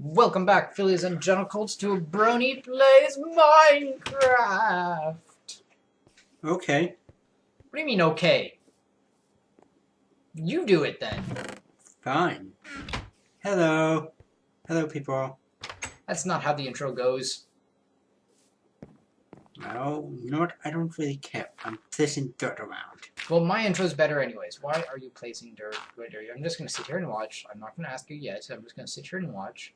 Welcome back, fillies and genitals, to a Brony Plays Minecraft! Okay. What do you mean, okay? You do it then. Fine. Hello. Hello, people. That's not how the intro goes. Well, you know what? I don't really care. I'm placing dirt around. Well, my intro's better anyways. Why are you placing dirt? I'm just going to sit here and watch. I'm not going to ask you yet. I'm just going to sit here and watch.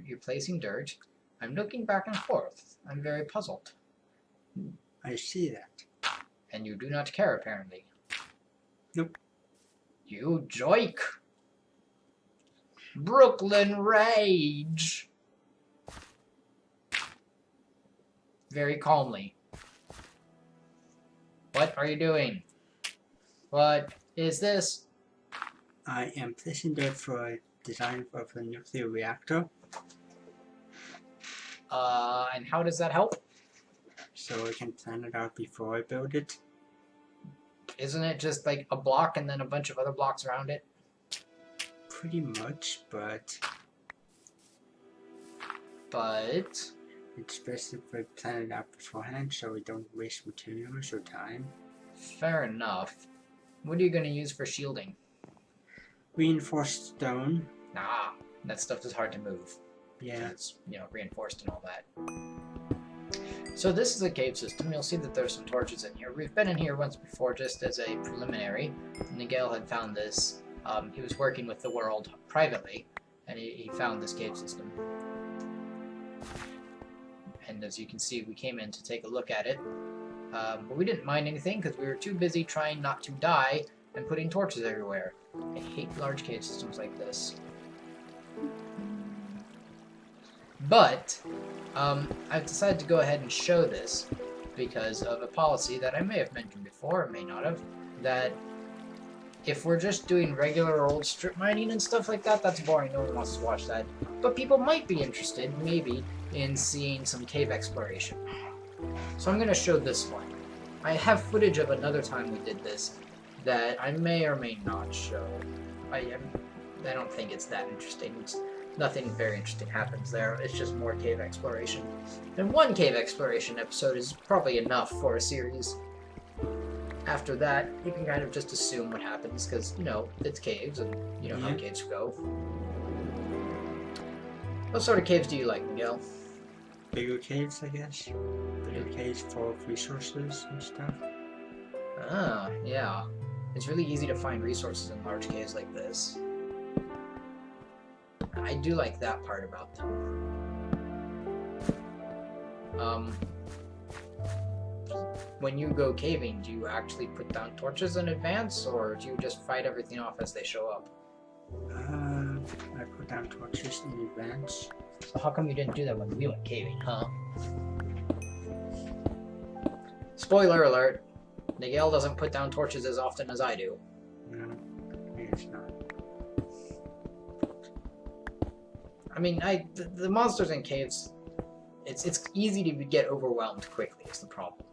You're placing dirt. I'm looking back and forth. I'm very puzzled. I see that. And you do not care, apparently. Nope. You joik! Brooklyn Rage! Very calmly. What are you doing? What is this? I am placing dirt for a design of a nuclear reactor. And how does that help? So I can plan it out before I build it. Isn't it just like a block and then a bunch of other blocks around it? Pretty much, but it's best if we plan it out beforehand so we don't waste materials or time. Fair enough. What are you going to use for shielding? Reinforced stone. Nah, that stuff is hard to move. Yeah. It's, reinforced and all that. So this is a cave system. You'll see that there's some torches in here. We've been in here once before just as a preliminary. Nigel had found this. He was working with the world privately, and he found this cave system. And as you can see, we came in to take a look at it. But we didn't mind anything because we were too busy trying not to die and putting torches everywhere. I hate large cave systems like this. But I've decided to go ahead and show this because of a policy that I may have mentioned before, or may not have, that if we're just doing regular old strip mining and stuff like that, that's boring. No one wants to watch that. But people might be interested, maybe, in seeing some cave exploration. So I'm going to show this one. I have footage of another time we did this that I may or may not show. I don't think it's that interesting. Nothing very interesting happens there. It's just more cave exploration. And one cave exploration episode is probably enough for a series. After that, you can kind of just assume what happens, because, it's caves, and you know how caves go. What sort of caves do you like, Miguel? Bigger caves, I guess. Bigger caves full of resources and stuff. Ah, yeah. It's really easy to find resources in large caves like this. I do like that part about them. When you go caving, do you actually put down torches in advance, or do you just fight everything off as they show up? I put down torches in advance. So how come you didn't do that when we went caving, huh? Spoiler alert, Nigel doesn't put down torches as often as I do. No, I guess not. I mean, the monsters in caves, it's easy to get overwhelmed quickly is the problem.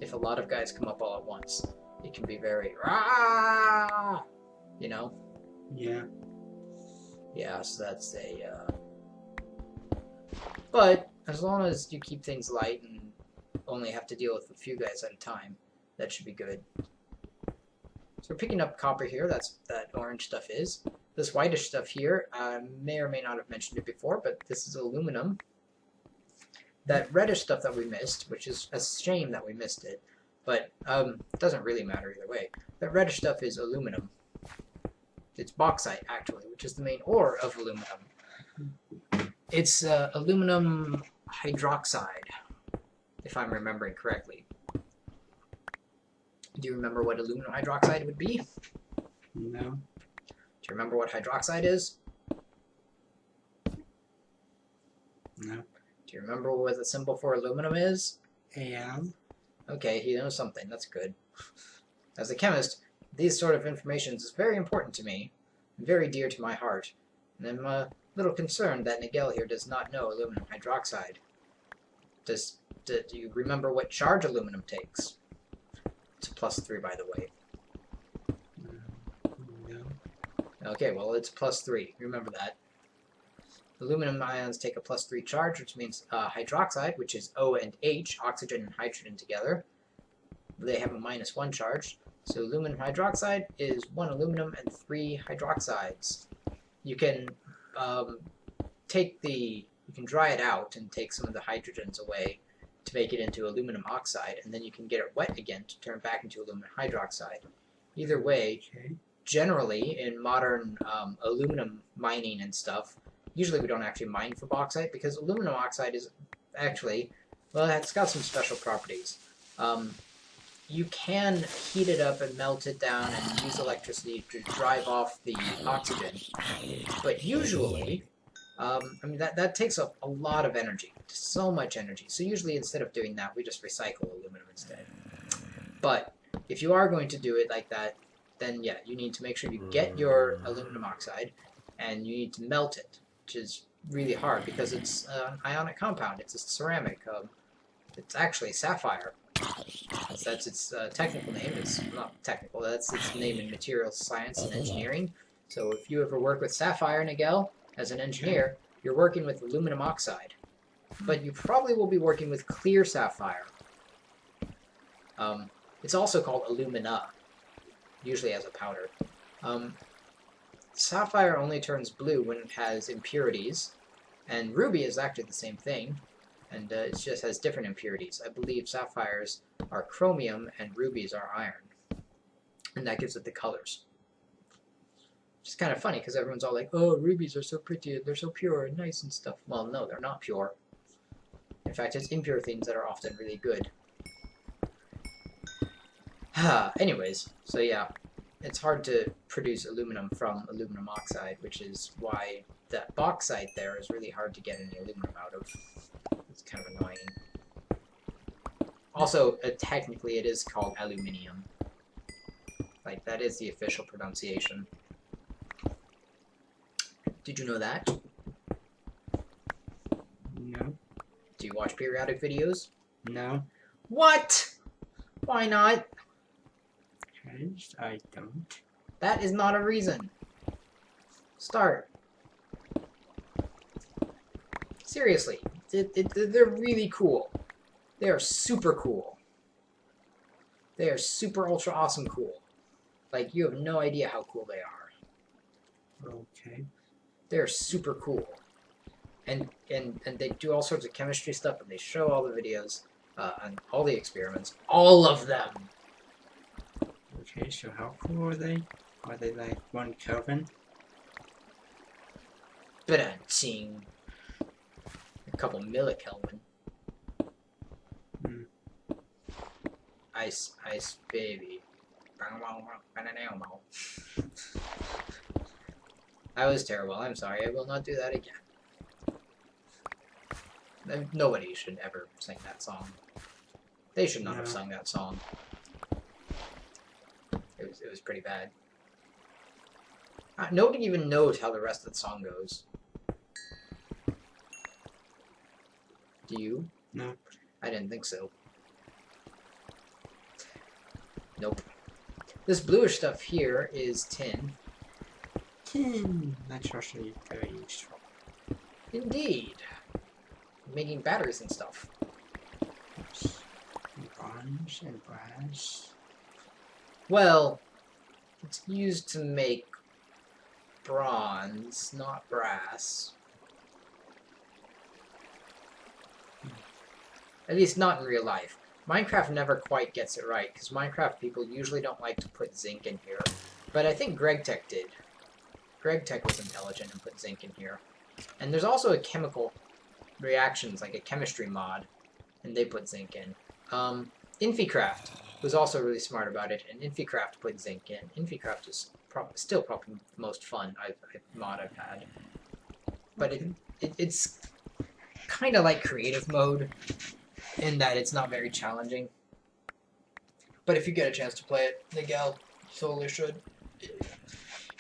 If a lot of guys come up all at once, it can be very, rah! Yeah. Yeah, so that's but as long as you keep things light and only have to deal with a few guys at a time, that should be good. So we're picking up copper here, that orange stuff is. This whitish stuff here, may or may not have mentioned it before, but this is aluminum. That reddish stuff that we missed, which is a shame that we missed it, but it doesn't really matter either way. That reddish stuff is aluminum. It's bauxite, actually, which is the main ore of aluminum. It's aluminum hydroxide, if I'm remembering correctly. Do you remember what aluminum hydroxide would be? No. Do you remember what hydroxide is? No. Do you remember what the symbol for aluminum is? Am. Okay, he knows something. That's good. As a chemist, these sort of information is very important to me, very dear to my heart, and I'm a little concerned that Nigel here does not know aluminum hydroxide. Do you remember what charge aluminum takes? It's a +3, by the way. No. Okay, well, it's +3. Remember that. Aluminum ions take a +3 charge, which means hydroxide, which is O and H, oxygen and hydrogen together. They have a -1 charge. So aluminum hydroxide is 1 aluminum and 3 hydroxides. You can you can dry it out and take some of the hydrogens away to make it into aluminum oxide, and then you can get it wet again to turn it back into aluminum hydroxide. Either way, generally in modern aluminum mining and stuff, usually we don't actually mine for bauxite because aluminum oxide is actually, well, it's got some special properties. You can heat it up and melt it down and use electricity to drive off the oxygen, but usually, I mean, that takes up a lot of energy, so much energy. So usually instead of doing that, we just recycle aluminum instead. But if you are going to do it like that, then yeah, you need to make sure you get your aluminum oxide and you need to melt it, which is really hard because it's an ionic compound. It's a ceramic. It's actually sapphire. That's its technical name. It's not technical. That's its name in materials science and engineering. So if you ever work with sapphire, Nigel, as an engineer, you're working with aluminum oxide. But you probably will be working with clear sapphire. It's also called alumina, usually as a powder. Sapphire only turns blue when it has impurities, and ruby is actually the same thing, and it just has different impurities. I believe sapphires are chromium and rubies are iron, and that gives it the colors. Which is kind of funny because everyone's all like, oh, rubies are so pretty and they're so pure and nice and stuff. Well, no, they're not pure. In fact, it's impure things that are often really good. Anyways, so yeah, it's hard to produce aluminum from aluminum oxide, which is why that bauxite there is really hard to get any aluminum out of. It's kind of annoying. Also, technically it is called aluminium. Like, that is the official pronunciation. Did you know that? No. Do you watch periodic videos? No. What? Why not? Because I don't. That is not a reason. Start. Seriously, they're really cool. They are super cool. They are super ultra awesome cool. Like, you have no idea how cool they are. Okay. They're super cool. And they do all sorts of chemistry stuff, and they show all the videos and all the experiments. All of them! Okay, so how cool are they? Are they like 1 Kelvin? Ba-da-ching. A couple millikelvin. Ice, baby. I was terrible. I'm sorry. I will not do that again. Nobody should ever sing that song. They should not have sung that song. It was pretty bad. Nobody even knows how the rest of the song goes. Do you? No. I didn't think so. Nope. This bluish stuff here is tin. Tin! That's actually very useful. Indeed. Making batteries and stuff. Oops. And bronze and brass. Well, it's used to make bronze, not brass. At least not in real life. Minecraft never quite gets it right, because Minecraft people usually don't like to put zinc in here. But I think GregTech did. GregTech was intelligent and put zinc in here. And there's also a chemical reactions, like a chemistry mod, and they put zinc in. Inficraft was also really smart about it, and Inficraft put zinc in. Inficraft is still probably the most fun mod I've had. But it's kind of like creative mode, in that it's not very challenging. But if you get a chance to play it, Miguel, you totally should.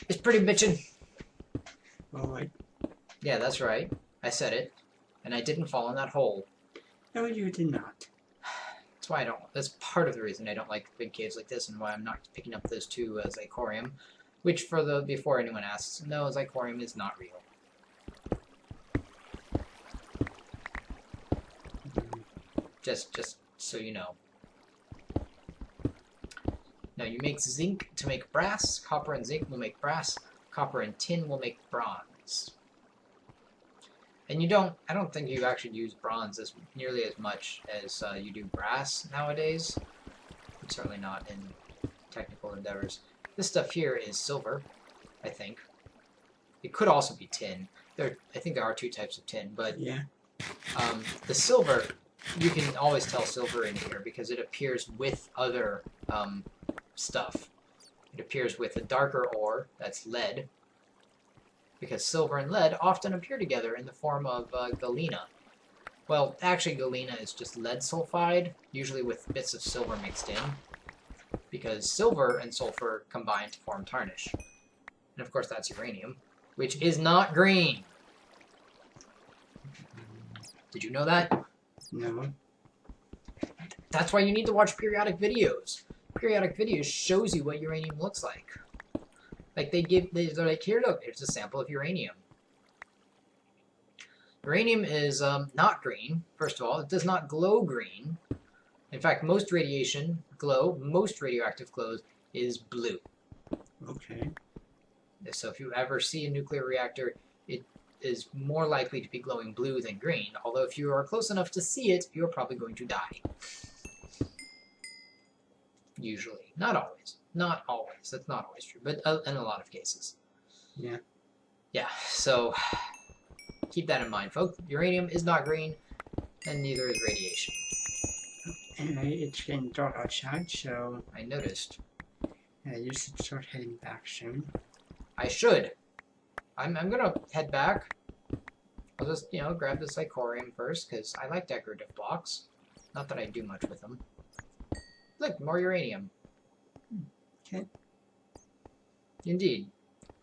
It's pretty bitchin'. Alright. Yeah, that's right. I said it. And I didn't fall in that hole. No, you did not. That's why I don't. That's part of the reason I don't like big caves like this, and why I'm not picking up those 2 Zirconium. Which, before anyone asks, no, Zirconium is not real. Just so you know. Now you make zinc to make brass. Copper and zinc will make brass. Copper and tin will make bronze. And I don't think you actually use bronze as nearly as much as you do brass nowadays. Certainly not in technical endeavors. This stuff here is silver, I think. It could also be tin. I think there are 2 types of tin, but Yeah. the silver, you can always tell silver in here because it appears with other stuff. It appears with a darker ore, that's lead, because silver and lead often appear together in the form of galena. Well, actually galena is just lead sulfide, usually with bits of silver mixed in, because silver and sulfur combine to form tarnish. And of course that's uranium, which is not green. Did you know that? No. That's why you need to watch periodic videos. Periodic videos shows you what uranium looks like. Like they're like, here, look, here's a sample of uranium. Uranium is not green, first of all. It does not glow green. In fact, most radioactive glow is blue. Okay. So if you ever see a nuclear reactor, it is more likely to be glowing blue than green. Although if you are close enough to see it, you're probably going to die. Usually. Not always. Not always. That's not always true, but in a lot of cases. Yeah. Yeah, so keep that in mind, folks. Uranium is not green, and neither is radiation. Anyway, it's getting dark outside, so I noticed. you should start heading back soon. I should. I'm gonna head back. I'll just, grab the Psychorium first, because I like decorative blocks. Not that I do much with them. Look, more uranium. Okay. Indeed.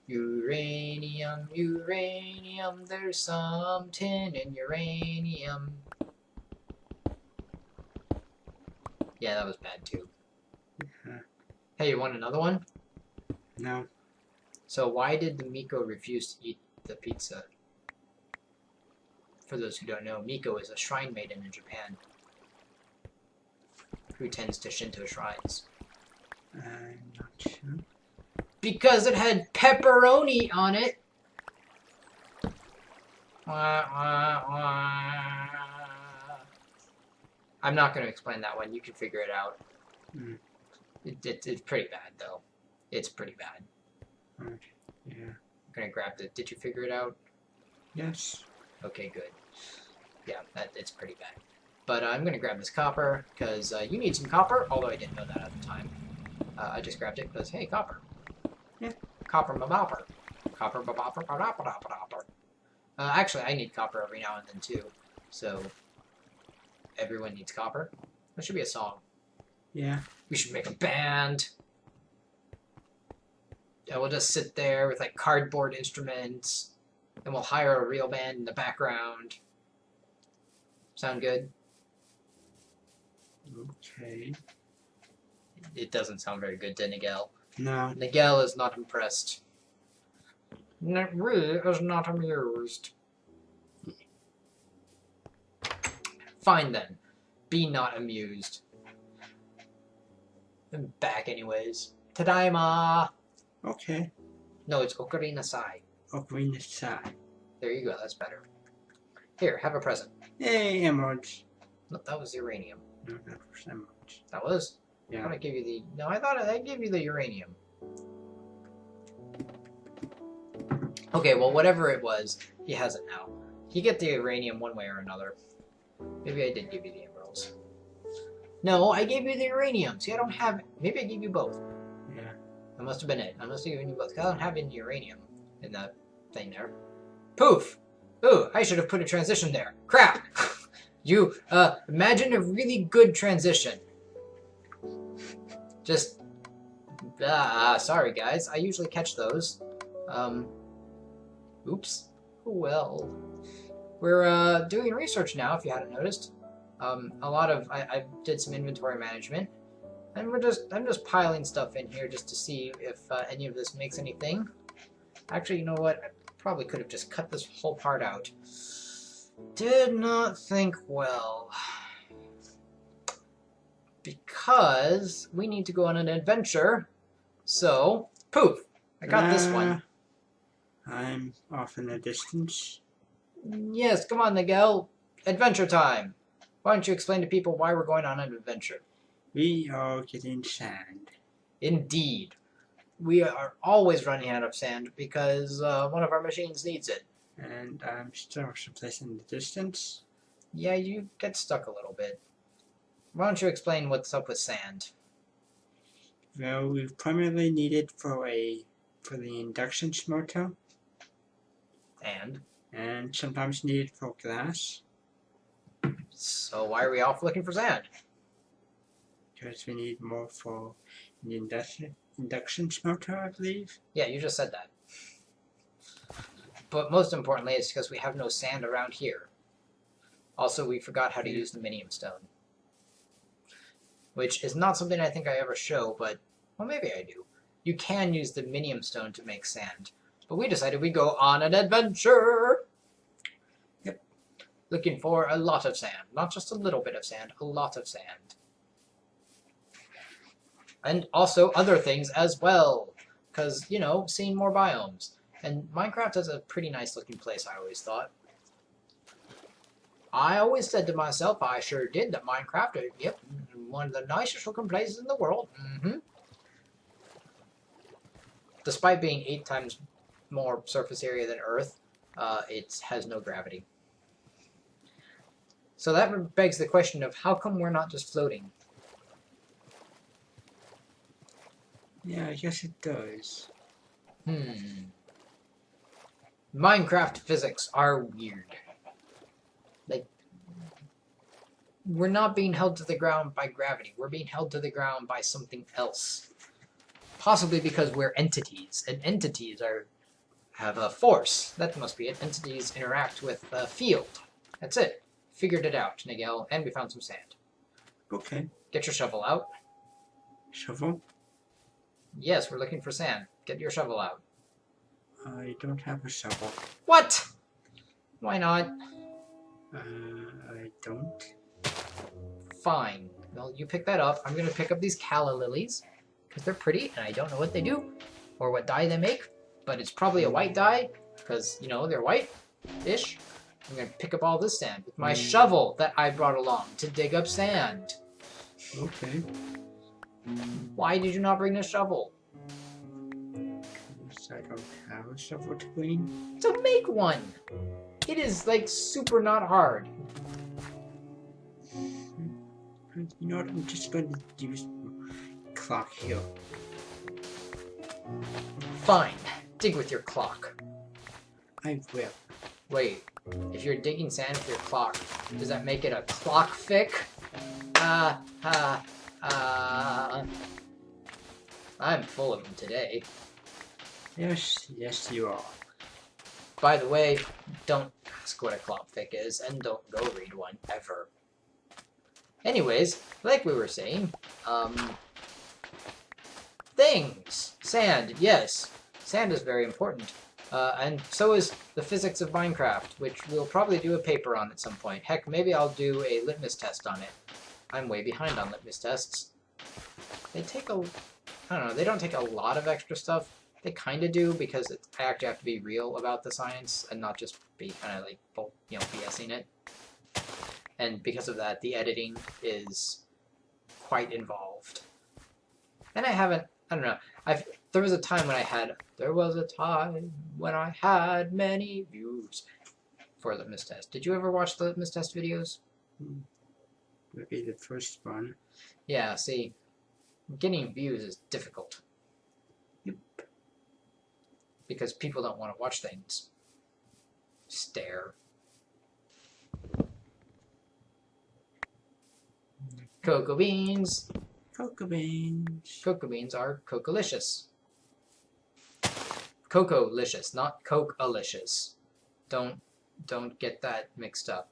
Uranium, uranium, there's some tin in uranium. Yeah, that was bad too. Hey, you want another one? No. So why did the Miko refuse to eat the pizza? For those who don't know, Miko is a shrine maiden in Japan who tends to Shinto shrines. I'm not sure. Because it had pepperoni on it! I'm not going to explain that one. You can figure it out. Mm. It's pretty bad, though. It's pretty bad. Okay. Yeah. I'm going to grab the... Did you figure it out? Yes. Okay, good. Yeah, it's pretty bad. But I'm going to grab this copper, because you need some copper, although I didn't know that at the time. I just grabbed it because, hey, copper. Yeah. Copper ma-bopper. Copper ba-bopper ba-da-ba-da-ba-da-ba. Actually, I need copper every now and then, too. So, everyone needs copper. That should be a song. Yeah. We should make a band. And we'll just sit there with, like, cardboard instruments. And we'll hire a real band in the background. Sound good? Okay. It doesn't sound very good to Nigel. No. Nigel is not impressed. Really is not amused. Fine then. Be not amused. I'm back anyways. Tadaima! Okay. No, it's Ocarina Sai. Ocarina Sai. There you go, that's better. Here, have a present. Hey, emeralds. No, that was uranium. No, that was emeralds. That was? I Yeah. thought I gave you the... No, I thought I gave you the uranium. Okay, well, whatever it was, he has it now. You get the uranium one way or another. Maybe I did give you the emeralds. No, I gave you the uranium. See, I don't have... Maybe I gave you both. Yeah. That must have been it. I must have given you both. 'Cause I don't have any uranium in that thing there. Poof! Ooh, I should have put a transition there. Crap! You, imagine a really good transition. Just... sorry guys. I usually catch those. Oops. Oh well. We're, doing research now, if you hadn't noticed. A lot of... I did some inventory management. And I'm just piling stuff in here just to see if any of this makes anything. Actually, you know what? I probably could have just cut this whole part out. Did not think well. Because we need to go on an adventure. So, poof! I got this one. I'm off in the distance. Yes, come on, Nigel. Adventure time. Why don't you explain to people why we're going on an adventure? We are getting sand. Indeed. We are always running out of sand because one of our machines needs it. And I'm still someplace in the distance. Yeah, you get stuck a little bit. Why don't you explain what's up with sand? Well, we primarily need it for the induction smelter, and sometimes need it for glass. So why are we off looking for sand? Because we need more for the induction smelter, I believe. Yeah, you just said that. But most importantly, it's because we have no sand around here. Also, we forgot how to use the minium stone. Which is not something I think I ever show, but, well, maybe I do. You can use the minium stone to make sand. But we decided we'd go on an adventure! Yep. Looking for a lot of sand. Not just a little bit of sand, a lot of sand. And also other things as well. Because, you know, seeing more biomes. And Minecraft is a pretty nice looking place, I always thought. I always said to myself, I sure did, that Minecraft, yep, one of the nicest looking places in the world. Despite being 8 times more surface area than Earth, it has no gravity. So that begs the question of how come we're not just floating? Yeah, I guess it does. Minecraft physics are weird. Like, we're not being held to the ground by gravity. We're being held to the ground by something else. Possibly because we're entities, and entities have a force. That must be it. Entities interact with a field. That's it. Figured it out, Nigel, and we found some sand. Okay. Get your shovel out. Shovel? Yes, we're looking for sand. Get your shovel out. I don't have a shovel. What? Why not? I don't. Fine. Well, you pick that up. I'm going to pick up these calla lilies because they're pretty and I don't know what they do or what dye they make, but it's probably a white dye because, you know, they're white-ish. I'm going to pick up all this sand with my shovel that I brought along to dig up sand. Okay. Why did you not bring a shovel? I don't have a shovel to clean. So make one! It is, like, super not hard. You know what, I'm just going to use my clock here. Fine. Dig with your clock. I will. Wait, if you're digging sand with your clock, does that make it a clock fic? I'm full of them today. Yes, you are. By the way, don't ask what a clock fic is, and don't go read one, ever. Anyways, like we were saying, things. Sand, yes. Sand is very important. And so is the physics of Minecraft, which we'll probably do a paper on at some point. Heck, maybe I'll do a litmus test on it. I'm way behind on litmus tests. They take I don't know, they don't take a lot of extra stuff. They kind of do, because I actually have to be real about the science and not just be kind of like, you know, BSing it. And because of that, the editing is quite involved. And I don't know, there was a time when I had many views for litmus test. Did you ever watch the litmus test videos? Maybe the first one. Yeah, see, getting views is difficult. Yep. Because people don't want to watch things. Stare. Cocoa beans. Cocoa beans. Cocoa beans are cocolicious. Coco-licious, not Coke-alicious. Don't get that mixed up.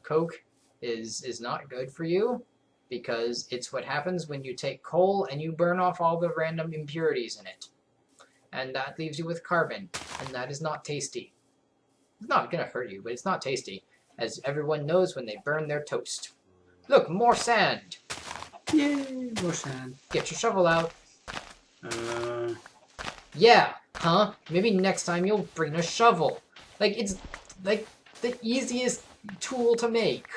Coke is not good for you because it's what happens when you take coal and you burn off all the random impurities in it. And that leaves you with carbon, and that is not tasty. It's not going to hurt you, but it's not tasty, as everyone knows when they burn their toast. Look, more sand! Yay, more sand. Get your shovel out. Uh, Yeah, huh? Maybe next time you'll bring a shovel. Like, it's like the easiest tool to make.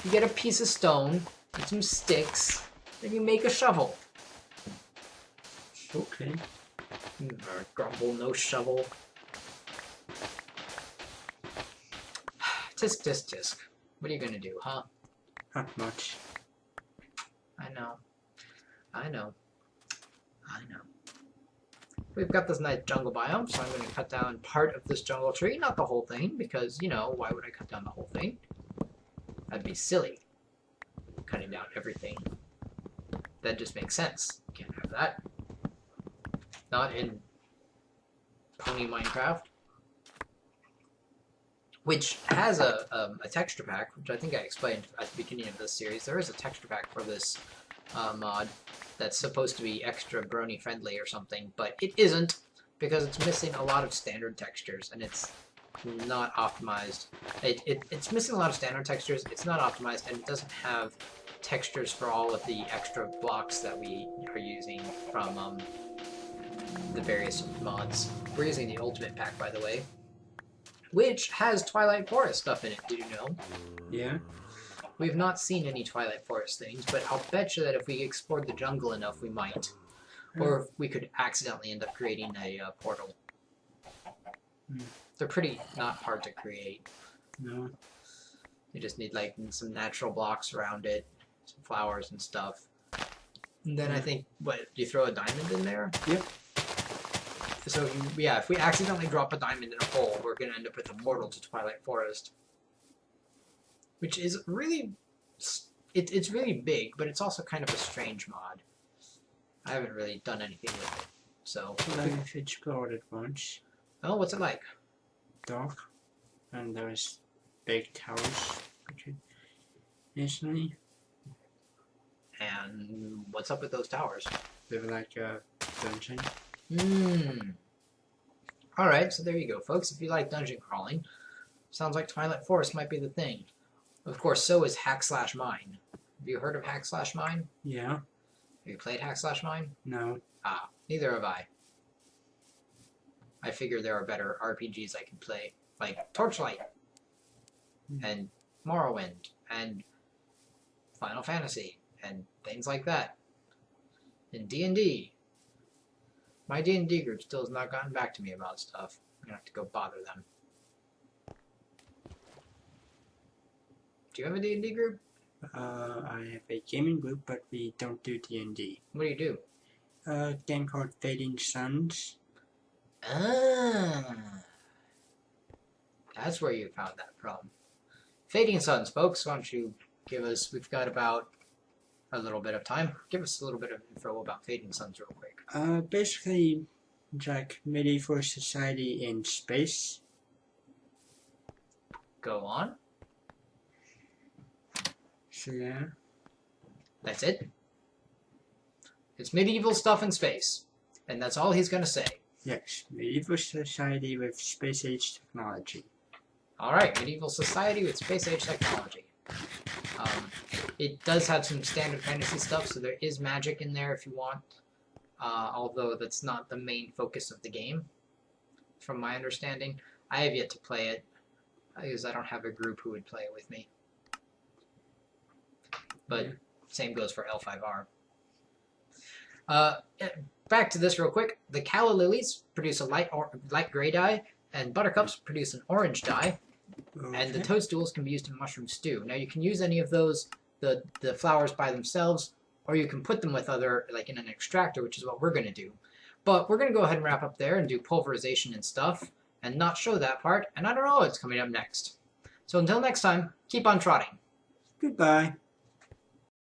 You get a piece of stone and some sticks, then you make a shovel. okay. Grumble, no shovel. Tisk, tisk, tisk. What are you gonna do, huh? Not much. I know. I know. I know. We've got this nice jungle biome, so I'm going to cut down part of this jungle tree, not the whole thing, because, you know, why would I cut down the whole thing? That'd be silly. Cutting down everything. That just makes sense. Can't have that. Not in Pony Minecraft. Which has a texture pack, which I think I explained at the beginning of this series. There is a texture pack for this mod that's supposed to be extra brony friendly or something, but it isn't because it's missing a lot of standard textures and it's not optimized. It's missing a lot of standard textures, it's not optimized, and it doesn't have textures for all of the extra blocks that we are using from the various mods. We're using the Ultimate Pack, by the way, which has Twilight Forest stuff in it, do you know? Yeah. We've not seen any Twilight Forest things, but I'll bet you that if we explored the jungle enough, we might. Or if we could accidentally end up creating a portal. They're pretty not hard to create. No. You just need like some natural blocks around it, some flowers and stuff. And then I think, what, you throw a diamond in there? Yep. So, yeah, if we accidentally drop a diamond in a hole, we're going to end up with a portal to Twilight Forest. Which is really, it's really big, but it's also kind of a strange mod. I haven't really done anything with it, so. I've explored it once. Oh, what's it like? Dark. And there's big towers. Initially. And what's up with those towers? They were like a dungeon. Alright, so there you go, folks. If you like dungeon crawling, sounds like Twilight Forest might be the thing. Of course, so is Hack/Mine. Have you heard of Hack/Mine? Yeah. Have you played Hack/Mine? No. Ah, neither have I. I figure there are better RPGs I can play, like Torchlight, and Morrowind, and Final Fantasy, and things like that. And D&D. My D&D group still has not gotten back to me about stuff. I'm gonna have to go bother them. Do you have a D&D group? I have a gaming group, but we don't do D&D. What do you do? A game called Fading Suns. Ah. That's where you found that from. Fading Suns, folks, why don't you give us, we've got about a little bit of time. Give us a little bit of info about Fading Suns real quick. Basically, it's like medieval society in space. Go on. So yeah. That's it. It's medieval stuff in space. And that's all he's gonna say. Yes, medieval society with space age technology. Alright, medieval society with space age technology. It does have some standard fantasy stuff, so there is magic in there if you want. Although that's not the main focus of the game, from my understanding. I have yet to play it, because I don't have a group who would play it with me. But same goes for L5R. Back to this real quick. The calla lilies produce a light gray dye, and buttercups produce an orange dye. Okay. And the toadstools can be used in mushroom stew. Now you can use any of those, the flowers by themselves, or you can put them with other, like in an extractor, which is what we're going to do. But we're going to go ahead and wrap up there and do pulverization and stuff, and not show that part, and I don't know what's coming up next. So until next time, keep on trotting. Goodbye.